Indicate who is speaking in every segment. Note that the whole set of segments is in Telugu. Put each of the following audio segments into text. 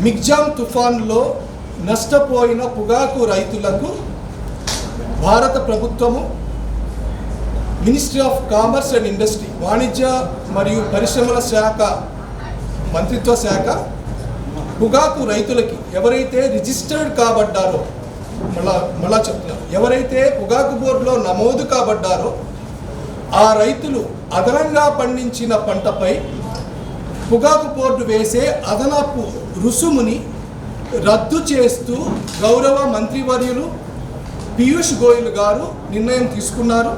Speaker 1: మిగ్జామ్ తుఫాన్లో నష్టపోయిన పొగాకు రైతులకు భారత ప్రభుత్వము ministry of commerce and industry, వాణిజ్య మరియు పరిశ్రమల శాఖ మంత్రిత్వ శాఖ పొగాకు రైతులకి ఎవరైతే రిజిస్టర్డ్ కాబడ్డారో, మళ్ళా చెప్తున్నారు, ఎవరైతే పొగాకు బోర్డులో నమోదు కాబడ్డారో ఆ రైతులు అదనంగా పండించిన పంటపై పొగాకు బోర్డు వేసే అదనపు రుసుముని రద్దు చేస్తూ గౌరవ మంత్రివర్యులు పీయూష్ గోయల్ గారు నిర్ణయం తీసుకున్నారు.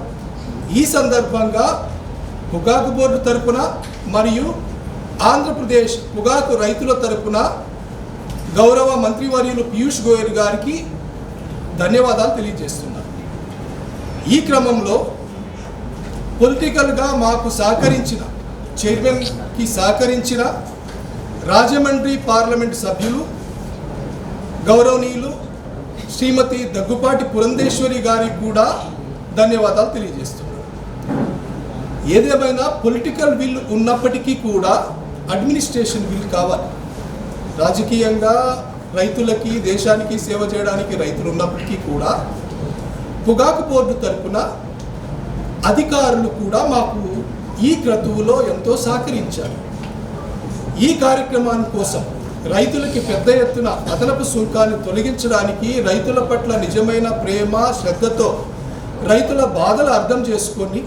Speaker 1: ఈ సందర్భంగా పొగాకు బోర్డు తరపున మరియు ఆంధ్రప్రదేశ్ పొగాకు రైతుల తరపున గౌరవ మంత్రివర్యులు పీయూష్ గోయల్ గారికి ధన్యవాదాలు తెలియజేస్తున్నారు. ఈ క్రమంలో పొలిటికల్గా మాకు సహకరించిన, చైర్మన్కి సహకరించిన రాజమండ్రి పార్లమెంట్ సభ్యులు గౌరవనీయులు శ్రీమతి దగ్గుపాటి పురంధేశ్వరి గారికి కూడా ధన్యవాదాలు తెలియజేస్తున్నారు. ఏదేమైనా పొలిటికల్ విల్ ఉన్నప్పటికీ కూడా అడ్మినిస్ట్రేషన్ విల్ కావాలి. రాజకీయంగా రైతులకి, దేశానికి సేవ చేయడానికి రైతులు ఉన్నప్పటికీ కూడా పొగాకు బోర్డు తరపున అధికారులు కూడా మాకు ఈ క్రతువులో ఎంతో సహకరించారు. ఈ కార్యక్రమాన్ని కోసం రైతులకి పెద్ద ఎత్తున అదనపు సుంకాన్ని తొలగించడానికి, రైతుల పట్ల నిజమైన ప్రేమ శ్రద్ధతో రైతుల బాధలు అర్థం చేసుకొని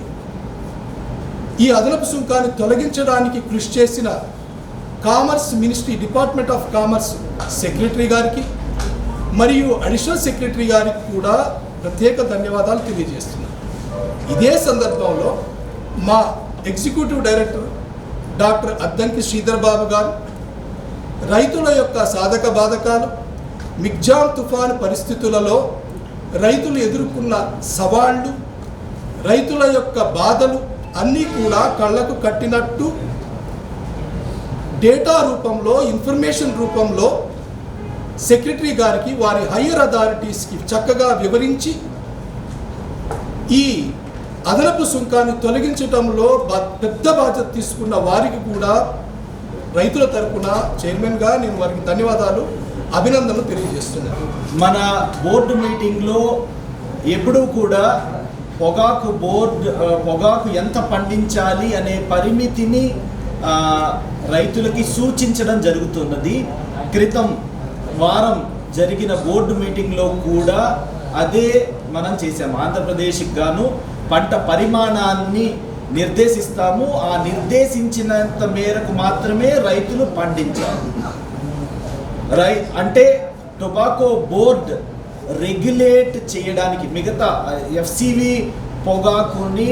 Speaker 1: ఈ అదనపు సుంకాన్ని తొలగించడానికి కృషి చేసిన commerce ministry, department of commerce secretary గారికి మరియు అడిషనల్ సెక్రటరీ గారికి కూడా ప్రత్యేక ధన్యవాదాలు తెలియజేస్తున్నాను. ఇదే సందర్భంలో మా executive director doctor Addanki Sridhar Babu గారు రైతుల యొక్క సాధక బాధకాలు, మిగ్జామ్ తుఫాను పరిస్థితులలో రైతులు ఎదుర్కొన్న సవాళ్లు, రైతుల యొక్క బాధలు అన్నీ కూడా కళ్ళకు కట్టినట్టు డేటా రూపంలో, ఇన్ఫర్మేషన్ రూపంలో సెక్రటరీ గారికి, వారి హయ్యర్ అథారిటీస్కి చక్కగా వివరించి ఈ అదనపు సుంకాన్ని తొలగించడంలో పెద్ద బాధ్యత తీసుకున్న వారికి కూడా రైతుల తరపున చైర్మన్గా నేను వారికి ధన్యవాదాలు, అభినందనలు తెలియజేస్తున్నాను.
Speaker 2: మన బోర్డు మీటింగ్లో ఎప్పుడూ కూడా పొగాకు ఎంత పండించాలి అనే పరిమితిని రైతులకి సూచించడం జరుగుతున్నది. క్రితం వారం జరిగిన బోర్డు మీటింగ్లో కూడా అదే మనం చేసాము. ఆంధ్రప్రదేశ్కి గాను పంట పరిమాణాన్ని నిర్దేశిస్తాము. ఆ నిర్దేశించినంత మేరకు మాత్రమే రైతులు పండించాలి. అంటే టొబాకో బోర్డ్ రెగ్యులేట్ చేయడానికి, మిగతా ఎఫ్సివి పొగాకుని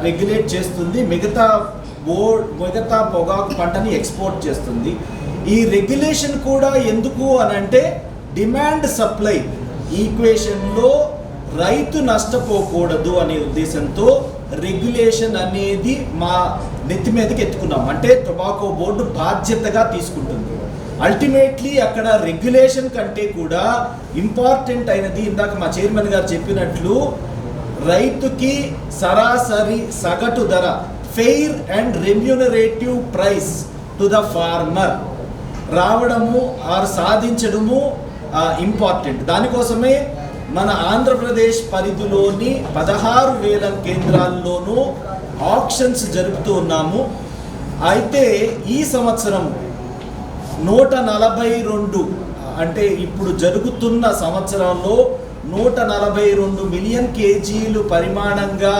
Speaker 2: రెగ్యులేట్ చేస్తుంది, మిగతా పొగాకు పంటని ఎక్స్పోర్ట్ చేస్తుంది. ఈ రెగ్యులేషన్ కూడా ఎందుకు అనంటే డిమాండ్ సప్లై ఈక్వేషన్లో రైతు నష్టపోకూడదు అనే ఉద్దేశంతో రెగ్యులేషన్ అనేది మా నెత్తి మీదకి ఎత్తుకున్నాం. అంటే టొబాకో బోర్డు బాధ్యతగా తీసుకుంటుంది. అల్టిమేట్లీ అక్కడ రెగ్యులేషన్ కంటే కూడా ఇంపార్టెంట్ అయినది, ఇందాక మా చైర్మన్ గారు చెప్పినట్లు, రైతుకి సరాసరి సగటు ధర, fair and remunerative price to the farmer రావడము ఆర్ సాధించడము ఇంపార్టెంట్. దానికోసమే మన ఆంధ్రప్రదేశ్ పరిధిలోని 16,000 కేంద్రాల్లోనూ ఆక్షన్స్ జరుపుతూ ఉన్నాము. అయితే ఈ సంవత్సరం 142, అంటే ఇప్పుడు జరుగుతున్న సంవత్సరంలో 142 మిలియన్ కేజీలు పరిమాణంగా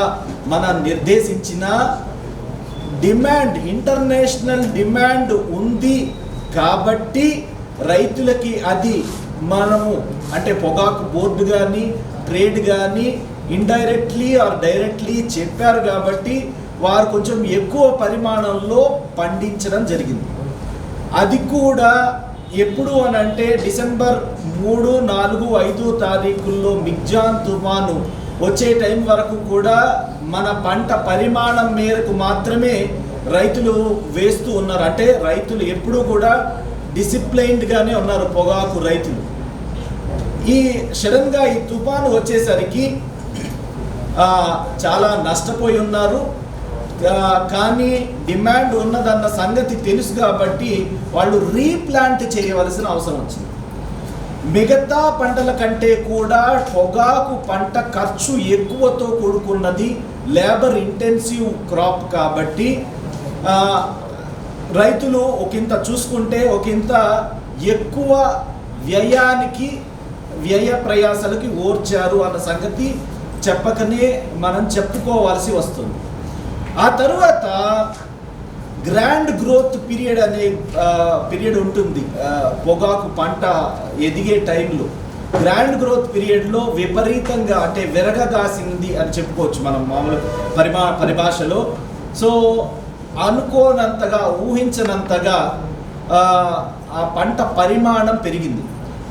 Speaker 2: మనం నిర్దేశించిన డిమాండ్, ఇంటర్నేషనల్ డిమాండ్ ఉంది కాబట్టి రైతులకి అది మనము, అంటే పొగాకు బోర్డు కానీ ట్రేడ్ కానీ ఇండైరెక్ట్లీ ఆర్ డైరెక్ట్లీ చెప్పారు కాబట్టి వారు కొంచెం ఎక్కువ పరిమాణంలో పండించడం జరిగింది. అది కూడా ఎప్పుడు అని అంటే డిసెంబర్ 3, 4, 5 తారీఖుల్లో మిగ్జామ్ తుఫాను వచ్చే టైం వరకు కూడా మన పంట పరిమాణం మేరకు మాత్రమే రైతులు వేస్తూ ఉన్నారు. అంటే రైతులు ఎప్పుడూ కూడా డిసిప్లైన్డ్గానే ఉన్నారు పొగాకు రైతులు. ఈ సడన్గా ఈ తుఫాను వచ్చేసరికి చాలా నష్టపోయి ఉన్నారు. కానీ డిమాండ్ ఉన్నదన్న సంగతి తెలుసు కాబట్టి వాళ్ళు రీప్లాంట్ చేయవలసిన అవసరం వచ్చింది. మిగతా పంటల కంటే కూడా పొగాకు పంట ఖర్చు ఎక్కువతో కూడుకున్నది, లేబర్ ఇంటెన్సివ్ క్రాప్ కాబట్టి రైతులు ఒకంత చూసుకుంటే ఒకంత ఎక్కువ వ్యయ ప్రయాసాలకి ఓర్చారు అన్న సంగతి చెప్పకనే మనం చెప్పుకోవాల్సి వస్తుంది. ఆ తరువాత గ్రాండ్ గ్రోత్ పీరియడ్ అనే పీరియడ్ ఉంటుంది. పొగాకు పంట ఎదిగే టైంలో గ్రాండ్ గ్రోత్ పీరియడ్లో విపరీతంగా అంటే విరగగాసింది అని చెప్పుకోవచ్చు మనం మామూలు పరిభాషలో. సో అనుకోనంతగా ఊహించనంతగా ఆ పంట పరిమాణం పెరిగింది.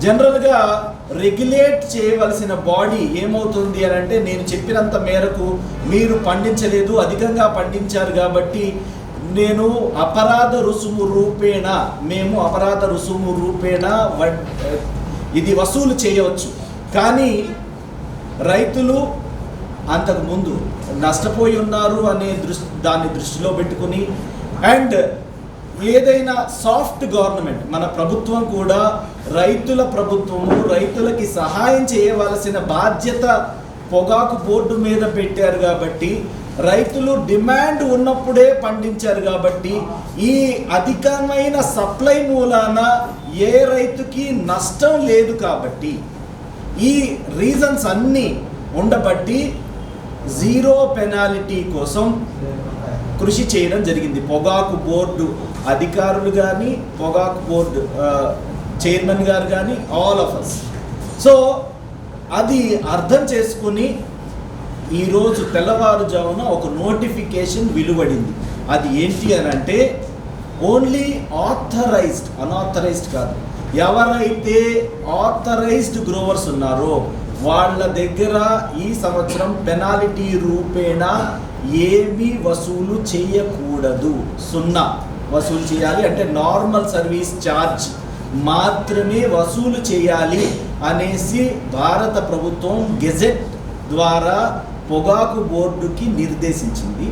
Speaker 2: జనరల్గా రెగ్యులేట్ చేయవలసిన బాడీ ఏమవుతుంది అని అంటే, నేను చెప్పినంత మేరకు మీరు పండించలేదు, అధికంగా పండించారు కాబట్టి మేము అపరాధ రుసుము రూపేణ ఇది వసూలు చేయవచ్చు. కానీ రైతులు అంతకుముందు నష్టపోయి ఉన్నారు అనే దాన్ని దృష్టిలో పెట్టుకుని, అండ్ ఏదైనా సాఫ్ట్ గవర్నమెంట్ మన ప్రభుత్వం కూడా రైతులకి సహాయం చేయవలసిన బాధ్యత పొగాకు బోర్డు మీద పెట్టారు కాబట్టి, రైతులు డిమాండ్ ఉన్నప్పుడే పండించారు కాబట్టి, ఈ అధికమైన సప్లై మూలాన ఏ రైతుకి నష్టం లేదు కాబట్టి, ఈ రీజన్స్ అన్నీ ఉండబట్టి జీరో పెనాల్టీ కోసం కృషి చేయడం జరిగింది. పొగాకు బోర్డు అధికారులు కానీ, పొగాకు బోర్డు చైర్మన్ గారు కానీ, ఆల్ ఆఫ్ అస్. సో అది అర్థం చేసుకుని ఈరోజు తెల్లవారుజామున ఒక నోటిఫికేషన్ వెలువడింది. అది ఏంటి అని అంటే, ఓన్లీ ఆథరైజ్డ్, అన్ఆథరైజ్డ్ కాదు, ఎవరైతే ఆథరైజ్డ్ గ్రోవర్స్ ఉన్నారో వాళ్ళ దగ్గర ఈ సంవత్సరం పెనాల్టీ రూపేణ ఏమీ వసూలు చేయకూడదు. 0 వసూలు చేయాలి. అంటే నార్మల్ సర్వీస్ ఛార్జ్ మాత్రమే వసూలు చేయాలి అనేసి భారత ప్రభుత్వం గెజెట్ ద్వారా పొగాకు బోర్డుకి నిర్దేశించింది.